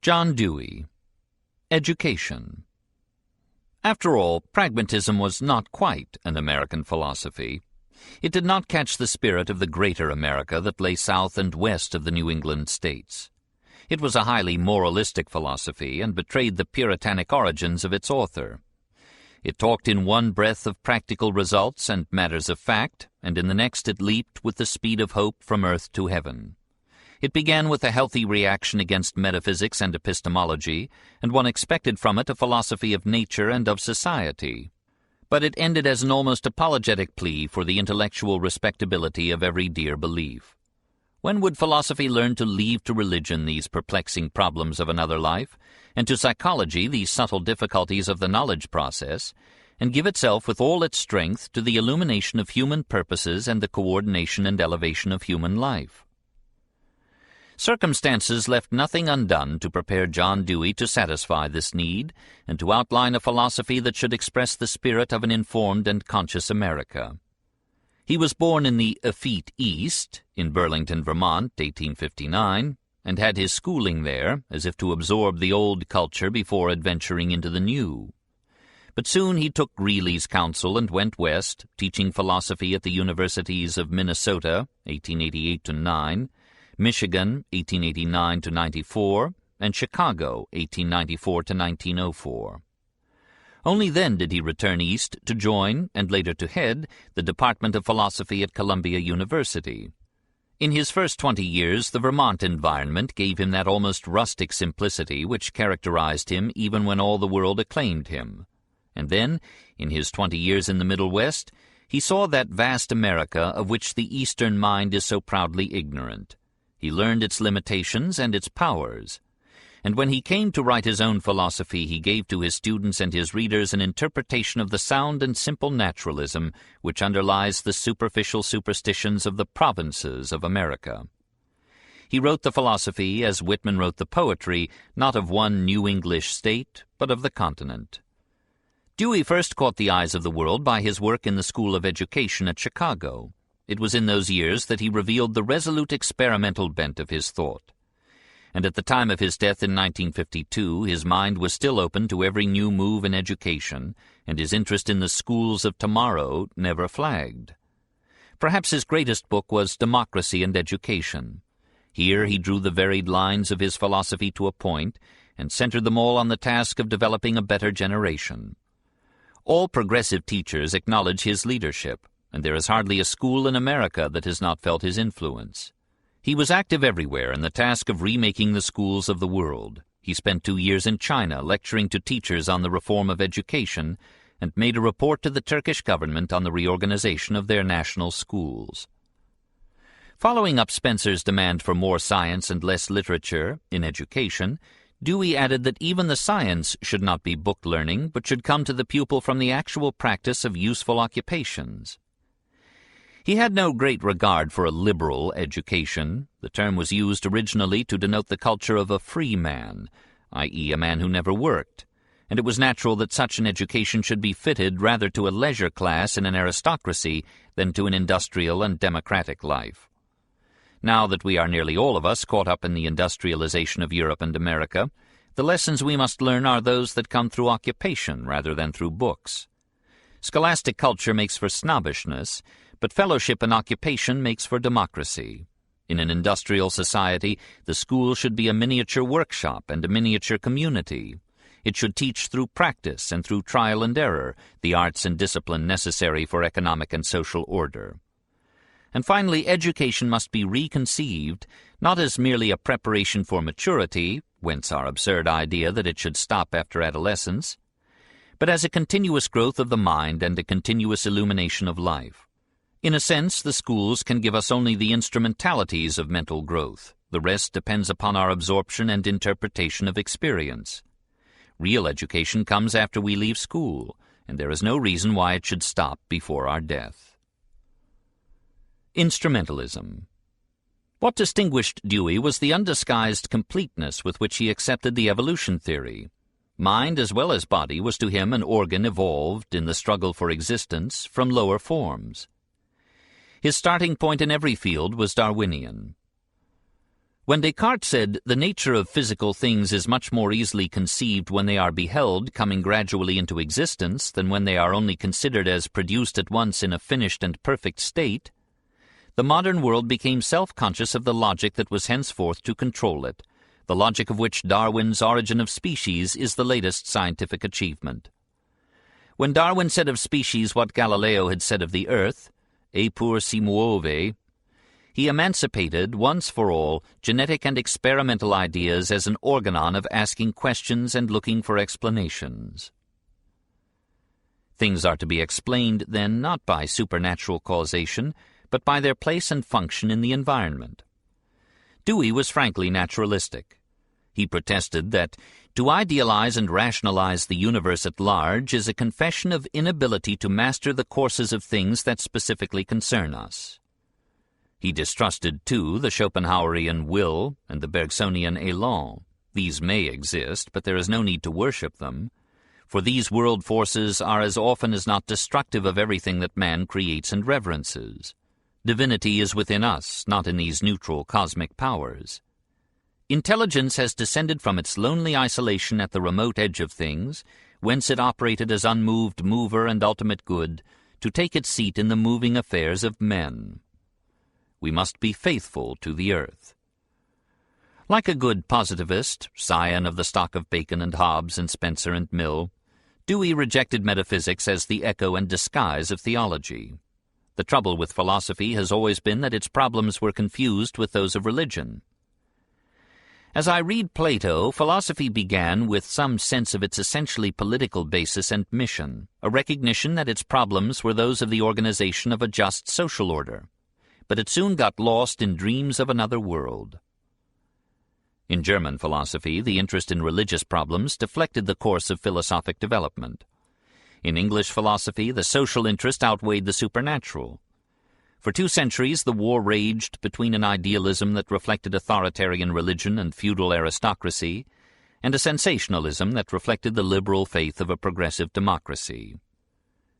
John Dewey. Education. After all, pragmatism was not quite an American philosophy. It did not catch the spirit of the greater America that lay south and west of the New England states. It was a highly moralistic philosophy and betrayed the Puritanic origins of its author. It talked in one breath of practical results and matters of fact, and in the next it leaped with the speed of hope from earth to heaven. It began with a healthy reaction against metaphysics and epistemology, and one expected from it a philosophy of nature and of society. But it ended as an almost apologetic plea for the intellectual respectability of every dear belief. When would philosophy learn to leave to religion these perplexing problems of another life, and to psychology these subtle difficulties of the knowledge process, and give itself with all its strength to the illumination of human purposes and the coordination and elevation of human life? Circumstances left nothing undone to prepare John Dewey to satisfy this need and to outline a philosophy that should express the spirit of an informed and conscious America. He was born in the effete East, in Burlington, Vermont, 1859, and had his schooling there, as if to absorb the old culture before adventuring into the new. But soon he took Greeley's counsel and went west, teaching philosophy at the universities of Minnesota, 1888-9, Michigan, 1889-94, and Chicago, 1894-1904. Only then did he return east to join, and later to head, the Department of Philosophy at Columbia University. In his first 20 years, the Vermont environment gave him that almost rustic simplicity which characterized him even when all the world acclaimed him. And then, in his 20 years in the Middle West, he saw that vast America of which the Eastern mind is so proudly ignorant. He learned its limitations and its powers. And when he came to write his own philosophy, he gave to his students and his readers an interpretation of the sound and simple naturalism which underlies the superficial superstitions of the provinces of America. He wrote the philosophy, as Whitman wrote the poetry, not of one new English state, but of the continent. Dewey first caught the eyes of the world by his work in the School of Education at Chicago. It was in those years that he revealed the resolute experimental bent of his thought. And at the time of his death in 1952, his mind was still open to every new move in education, and his interest in the schools of tomorrow never flagged. Perhaps his greatest book was Democracy and Education. Here he drew the varied lines of his philosophy to a point, and centered them all on the task of developing a better generation. All progressive teachers acknowledge his leadership, and there is hardly a school in America that has not felt his influence. He was active everywhere in the task of remaking the schools of the world. He spent 2 years in China lecturing to teachers on the reform of education, and made a report to the Turkish government on the reorganization of their national schools. Following up Spencer's demand for more science and less literature in education, Dewey added that even the science should not be book learning, but should come to the pupil from the actual practice of useful occupations. He had no great regard for a liberal education. The term was used originally to denote the culture of a free man, i.e. a man who never worked, and it was natural that such an education should be fitted rather to a leisure class in an aristocracy than to an industrial and democratic life. Now that we are nearly all of us caught up in the industrialization of Europe and America, the lessons we must learn are those that come through occupation rather than through books. Scholastic culture makes for snobbishness, but fellowship and occupation makes for democracy. In an industrial society, the school should be a miniature workshop and a miniature community. It should teach through practice and through trial and error the arts and discipline necessary for economic and social order. And finally, education must be reconceived, not as merely a preparation for maturity, whence our absurd idea that it should stop after adolescence, but as a continuous growth of the mind and a continuous illumination of life. In a sense, the schools can give us only the instrumentalities of mental growth. The rest depends upon our absorption and interpretation of experience. Real education comes after we leave school, and there is no reason why it should stop before our death. Instrumentalism. What distinguished Dewey was the undisguised completeness with which he accepted the evolution theory. Mind as well as body was to him an organ evolved, in the struggle for existence, from lower forms. His starting point in every field was Darwinian. When Descartes said, "The nature of physical things is much more easily conceived when they are beheld coming gradually into existence than when they are only considered as produced at once in a finished and perfect state," the modern world became self-conscious of the logic that was henceforth to control it, the logic of which Darwin's Origin of Species is the latest scientific achievement. When Darwin said of species what Galileo had said of the earth, "E pur si muove," he emancipated, once for all, genetic and experimental ideas as an organon of asking questions and looking for explanations. Things are to be explained, then, not by supernatural causation, but by their place and function in the environment. Dewey was frankly naturalistic. He protested that to idealize and rationalize the universe at large is a confession of inability to master the courses of things that specifically concern us. He distrusted, too, the Schopenhauerian will and the Bergsonian élan. These may exist, but there is no need to worship them, for these world forces are as often as not destructive of everything that man creates and reverences. Divinity is within us, not in these neutral cosmic powers. Intelligence has descended from its lonely isolation at the remote edge of things, whence it operated as unmoved mover and ultimate good, to take its seat in the moving affairs of men. We must be faithful to the earth. Like a good positivist, scion of the stock of Bacon and Hobbes and Spencer and Mill, Dewey rejected metaphysics as the echo and disguise of theology. The trouble with philosophy has always been that its problems were confused with those of religion. As I read Plato, philosophy began with some sense of its essentially political basis and mission, a recognition that its problems were those of the organization of a just social order. But it soon got lost in dreams of another world. In German philosophy, the interest in religious problems deflected the course of philosophic development. In English philosophy, the social interest outweighed the supernatural. For 2 centuries, the war raged between an idealism that reflected authoritarian religion and feudal aristocracy, and a sensationalism that reflected the liberal faith of a progressive democracy.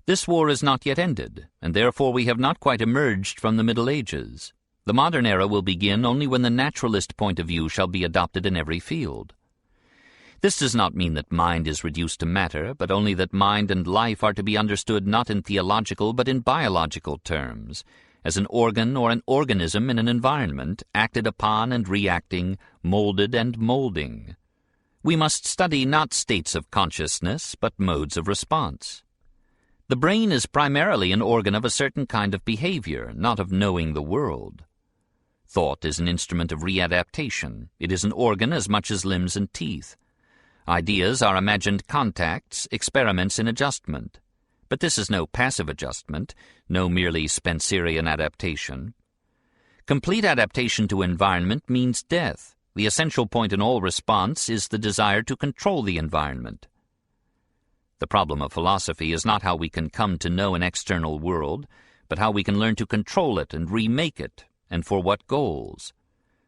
This war is not yet ended, and therefore we have not quite emerged from the Middle Ages. The modern era will begin only when the naturalist point of view shall be adopted in every field. This does not mean that mind is reduced to matter, but only that mind and life are to be understood not in theological but in biological terms, as an organ or an organism in an environment, acted upon and reacting, molded and molding. We must study not states of consciousness, but modes of response. The brain is primarily an organ of a certain kind of behavior, not of knowing the world. Thought is an instrument of readaptation. It is an organ as much as limbs and teeth. Ideas are imagined contacts, experiments in adjustment. But this is no passive adjustment, no merely Spencerian adaptation. Complete adaptation to environment means death. The essential point in all response is the desire to control the environment. The problem of philosophy is not how we can come to know an external world, but how we can learn to control it and remake it, and for what goals.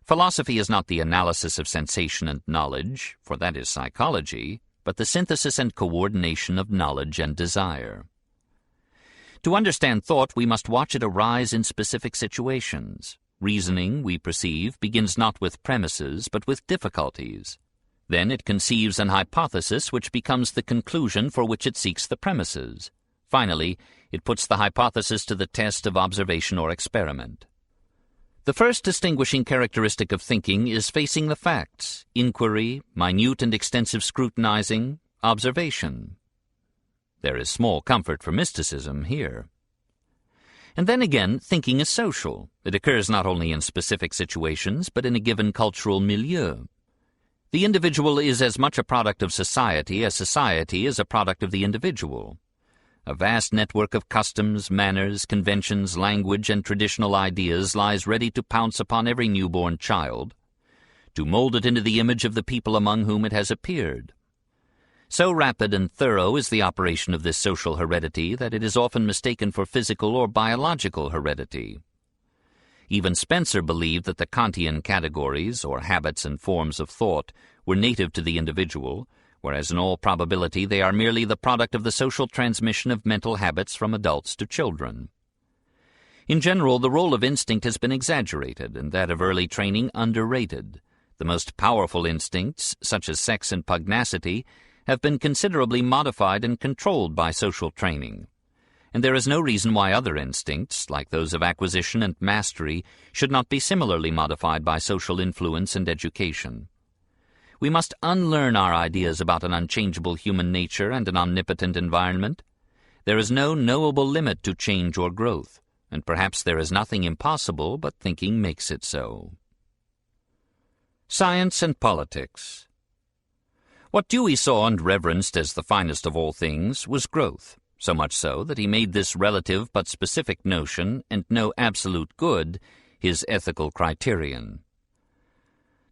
Philosophy is not the analysis of sensation and knowledge, for that is psychology, but the synthesis and coordination of knowledge and desire. To understand thought, we must watch it arise in specific situations. Reasoning, we perceive, begins not with premises, but with difficulties. Then it conceives an hypothesis which becomes the conclusion for which it seeks the premises. Finally, it puts the hypothesis to the test of observation or experiment. The first distinguishing characteristic of thinking is facing the facts, inquiry, minute and extensive scrutinizing, observation. There is small comfort for mysticism here. And then again, thinking is social. It occurs not only in specific situations, but in a given cultural milieu. The individual is as much a product of society as society is a product of the individual. A vast network of customs, manners, conventions, language, and traditional ideas lies ready to pounce upon every newborn child, to mold it into the image of the people among whom it has appeared. So rapid and thorough is the operation of this social heredity that it is often mistaken for physical or biological heredity. Even Spencer believed that the Kantian categories, or habits and forms of thought, were native to the individual, whereas in all probability they are merely the product of the social transmission of mental habits from adults to children. In general, the role of instinct has been exaggerated and that of early training underrated. The most powerful instincts, such as sex and pugnacity, have been considerably modified and controlled by social training. And there is no reason why other instincts, like those of acquisition and mastery, should not be similarly modified by social influence and education. We must unlearn our ideas about an unchangeable human nature and an omnipotent environment. There is no knowable limit to change or growth, and perhaps there is nothing impossible, but thinking makes it so. Science and Politics. What Dewey saw and reverenced as the finest of all things was growth, so much so that he made this relative but specific notion, and no absolute good, his ethical criterion.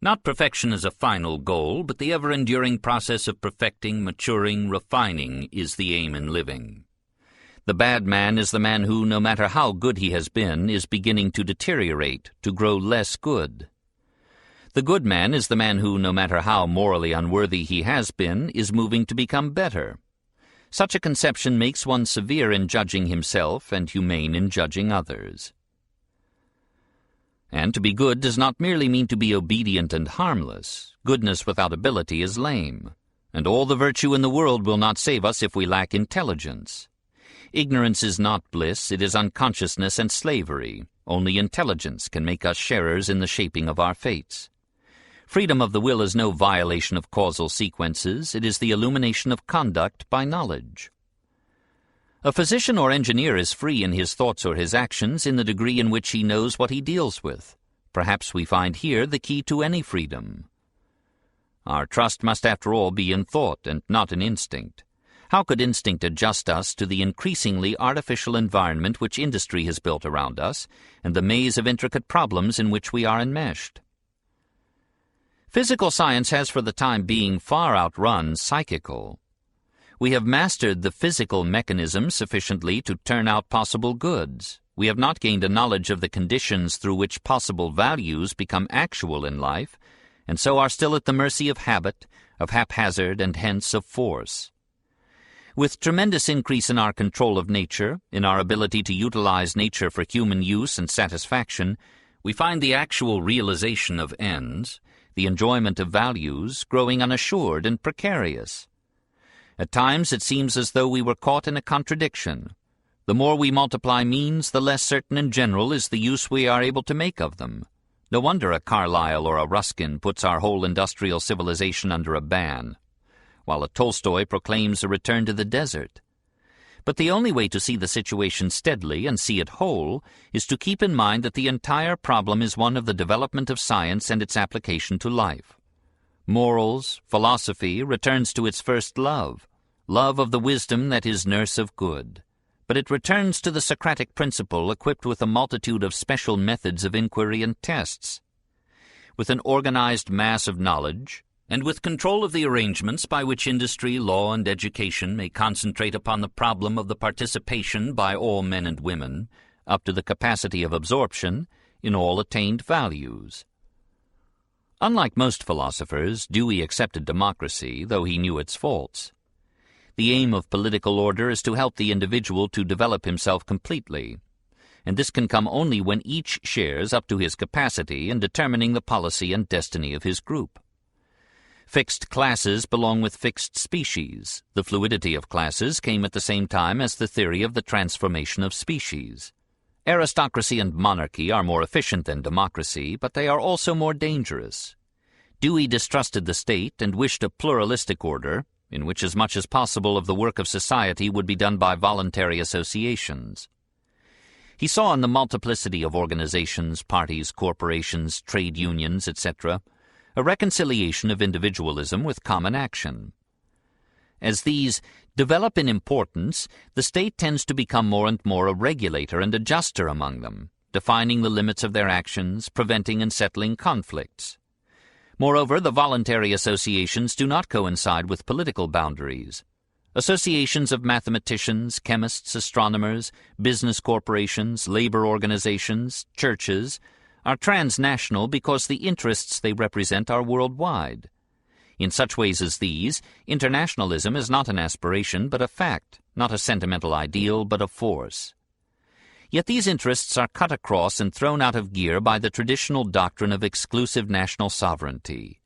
Not perfection as a final goal, but the ever-enduring process of perfecting, maturing, refining is the aim in living. The bad man is the man who, no matter how good he has been, is beginning to deteriorate, to grow less good. The good man is the man who, no matter how morally unworthy he has been, is moving to become better. Such a conception makes one severe in judging himself and humane in judging others. And to be good does not merely mean to be obedient and harmless. Goodness without ability is lame, and all the virtue in the world will not save us if we lack intelligence. Ignorance is not bliss, it is unconsciousness and slavery. Only intelligence can make us sharers in the shaping of our fates. Freedom of the will is no violation of causal sequences, it is the illumination of conduct by knowledge. A physician or engineer is free in his thoughts or his actions in the degree in which he knows what he deals with. Perhaps we find here the key to any freedom. Our trust must after all be in thought and not in instinct. How could instinct adjust us to the increasingly artificial environment which industry has built around us, and the maze of intricate problems in which we are enmeshed? Physical science has for the time being far outrun psychical. We have mastered the physical mechanism sufficiently to turn out possible goods. We have not gained a knowledge of the conditions through which possible values become actual in life, and so are still at the mercy of habit, of haphazard, and hence of force. With tremendous increase in our control of nature, in our ability to utilize nature for human use and satisfaction, we find the actual realization of ends, the enjoyment of values, growing unassured and precarious. At times it seems as though we were caught in a contradiction. The more we multiply means, the less certain in general is the use we are able to make of them. No wonder a Carlyle or a Ruskin puts our whole industrial civilization under a ban, while a Tolstoy proclaims a return to the desert. But the only way to see the situation steadily and see it whole is to keep in mind that the entire problem is one of the development of science and its application to life. Morals, philosophy, returns to its first love of the wisdom that is nurse of good. But it returns to the Socratic principle equipped with a multitude of special methods of inquiry and tests. With an organized mass of knowledge, and with control of the arrangements by which industry, law, and education may concentrate upon the problem of the participation by all men and women, up to the capacity of absorption, in all attained values. Unlike most philosophers, Dewey accepted democracy, though he knew its faults. The aim of political order is to help the individual to develop himself completely, and this can come only when each shares up to his capacity in determining the policy and destiny of his group. Fixed classes belong with fixed species. The fluidity of classes came at the same time as the theory of the transformation of species. Aristocracy and monarchy are more efficient than democracy, but they are also more dangerous. Dewey distrusted the state and wished a pluralistic order, in which as much as possible of the work of society would be done by voluntary associations. He saw in the multiplicity of organizations, parties, corporations, trade unions, etc., a reconciliation of individualism with common action. As these develop in importance, the state tends to become more and more a regulator and adjuster among them, defining the limits of their actions, preventing and settling conflicts. Moreover, the voluntary associations do not coincide with political boundaries. Associations of mathematicians, chemists, astronomers, business corporations, labor organizations, churches, are transnational because the interests they represent are worldwide. In such ways as these, internationalism is not an aspiration but a fact, not a sentimental ideal but a force. Yet these interests are cut across and thrown out of gear by the traditional doctrine of exclusive national sovereignty.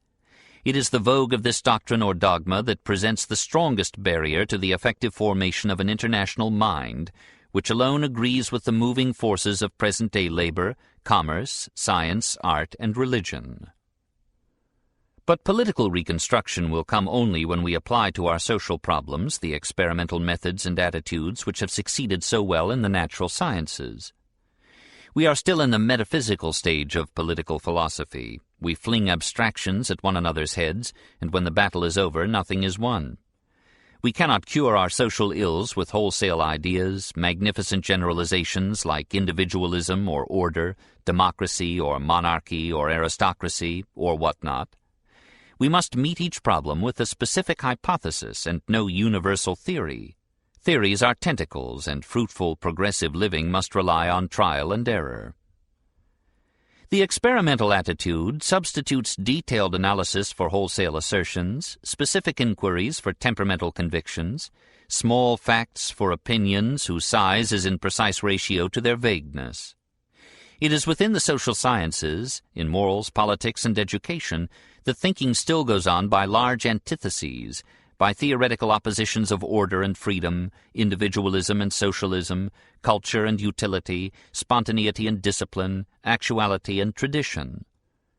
It is the vogue of this doctrine or dogma that presents the strongest barrier to the effective formation of an international mind, which alone agrees with the moving forces of present-day labor, commerce, science, art, and religion. But political reconstruction will come only when we apply to our social problems the experimental methods and attitudes which have succeeded so well in the natural sciences. We are still in the metaphysical stage of political philosophy. We fling abstractions at one another's heads, and when the battle is over, nothing is won. We cannot cure our social ills with wholesale ideas, magnificent generalizations like individualism or order, democracy or monarchy or aristocracy, or whatnot. We must meet each problem with a specific hypothesis and no universal theory. Theories are tentacles, and fruitful progressive living must rely on trial and error. The experimental attitude substitutes detailed analysis for wholesale assertions, specific inquiries for temperamental convictions, small facts for opinions whose size is in precise ratio to their vagueness. It is within the social sciences, in morals, politics, and education, that thinking still goes on by large antitheses, by theoretical oppositions of order and freedom, individualism and socialism, culture and utility, spontaneity and discipline, actuality and tradition.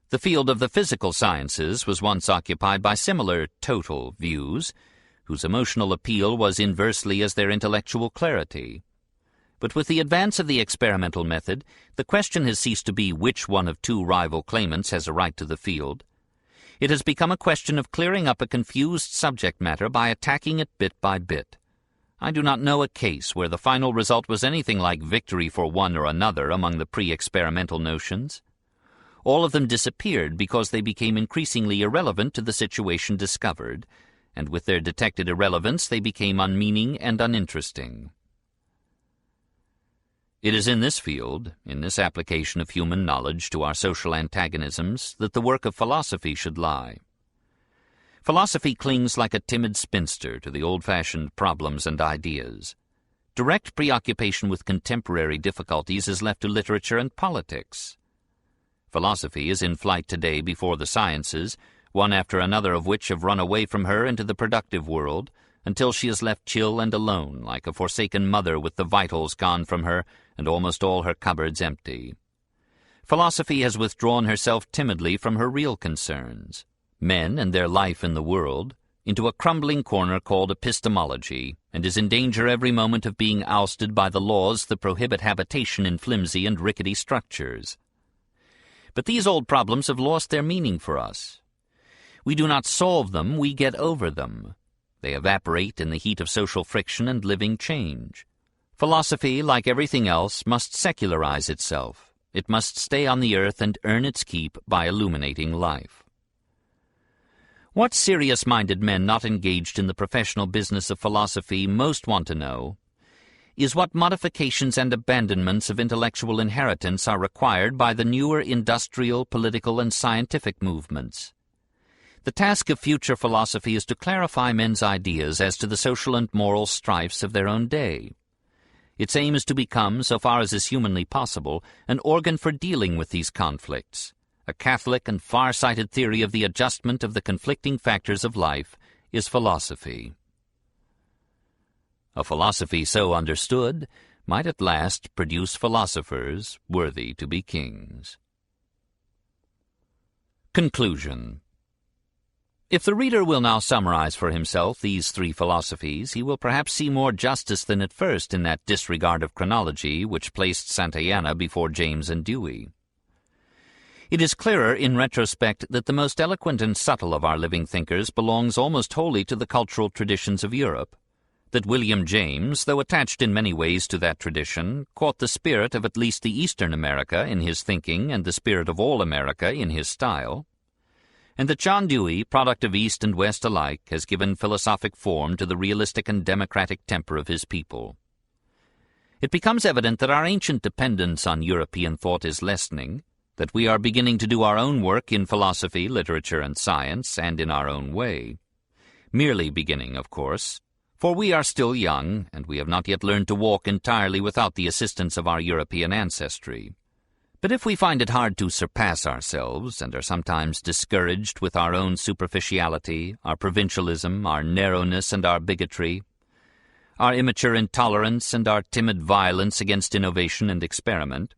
The field of the physical sciences was once occupied by similar total views, whose emotional appeal was inversely as their intellectual clarity. But with the advance of the experimental method, the question has ceased to be which one of two rival claimants has a right to the field. It has become a question of clearing up a confused subject matter by attacking it bit by bit. I do not know a case where the final result was anything like victory for one or another among the pre-experimental notions. All of them disappeared because they became increasingly irrelevant to the situation discovered, and with their detected irrelevance they became unmeaning and uninteresting. It is in this field, in this application of human knowledge to our social antagonisms, that the work of philosophy should lie. Philosophy clings like a timid spinster to the old-fashioned problems and ideas. Direct preoccupation with contemporary difficulties is left to literature and politics. Philosophy is in flight today before the sciences, one after another of which have run away from her into the productive world, until she is left chill and alone, like a forsaken mother with the vitals gone from her and almost all her cupboards empty. Philosophy has withdrawn herself timidly from her real concerns, men and their life in the world, into a crumbling corner called epistemology, and is in danger every moment of being ousted by the laws that prohibit habitation in flimsy and rickety structures. But these old problems have lost their meaning for us. We do not solve them, we get over them. They evaporate in the heat of social friction and living change. Philosophy, like everything else, must secularize itself. It must stay on the earth and earn its keep by illuminating life. What serious-minded men not engaged in the professional business of philosophy most want to know is what modifications and abandonments of intellectual inheritance are required by the newer industrial, political, and scientific movements. The task of future philosophy is to clarify men's ideas as to the social and moral strifes of their own day. Its aim is to become, so far as is humanly possible, an organ for dealing with these conflicts. A Catholic and far-sighted theory of the adjustment of the conflicting factors of life is philosophy. A philosophy so understood might at last produce philosophers worthy to be kings. Conclusion. If the reader will now summarize for himself these three philosophies, he will perhaps see more justice than at first in that disregard of chronology which placed Santayana before James and Dewey. It is clearer in retrospect that the most eloquent and subtle of our living thinkers belongs almost wholly to the cultural traditions of Europe, that William James, though attached in many ways to that tradition, caught the spirit of at least the Eastern America in his thinking and the spirit of all America in his style, and that John Dewey, product of East and West alike, has given philosophic form to the realistic and democratic temper of his people. It becomes evident that our ancient dependence on European thought is lessening, that we are beginning to do our own work in philosophy, literature, and science, and in our own way. Merely beginning, of course, For we are still young, and we have not yet learned to walk entirely without the assistance of our European ancestry. But if we find it hard to surpass ourselves, and are sometimes discouraged with our own superficiality, our provincialism, our narrowness, and our bigotry, our immature intolerance, and our timid violence against innovation and experiment,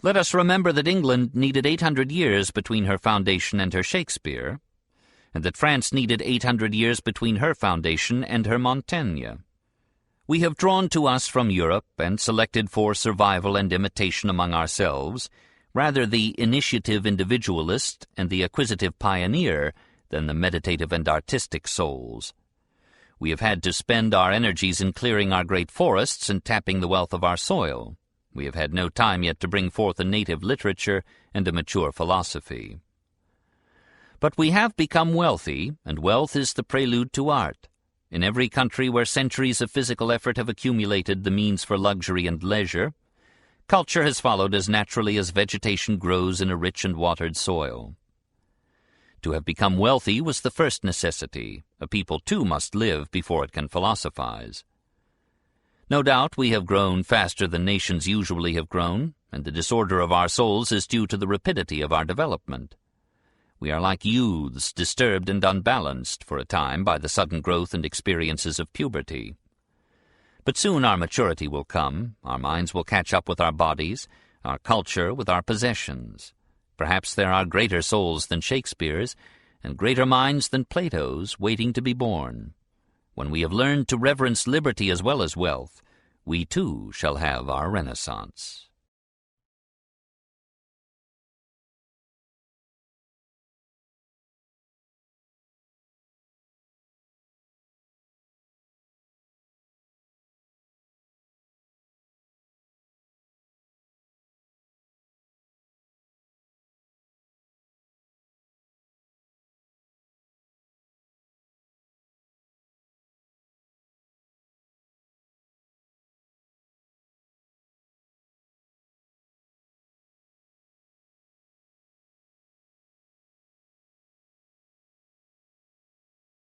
let us remember that England needed 800 years between her foundation and her Shakespeare, and that France needed 800 years between her foundation and her Montaigne. We have drawn to us from Europe and selected for survival and imitation among ourselves rather the initiative individualist and the acquisitive pioneer than the meditative and artistic souls. We have had to spend our energies in clearing our great forests and tapping the wealth of our soil. We have had no time yet to bring forth a native literature and a mature philosophy. But we have become wealthy, and wealth is the prelude to art. In every country where centuries of physical effort have accumulated the means for luxury and leisure, culture has followed as naturally as vegetation grows in a rich and watered soil. To have become wealthy was the first necessity. A people, too, must live before it can philosophize. No doubt we have grown faster than nations usually have grown, and the disorder of our souls is due to the rapidity of our development. We are like youths, disturbed and unbalanced for a time by the sudden growth and experiences of puberty. But soon our maturity will come, our minds will catch up with our bodies, our culture with our possessions. Perhaps there are greater souls than Shakespeare's, and greater minds than Plato's waiting to be born. When we have learned to reverence liberty as well as wealth, we too shall have our Renaissance.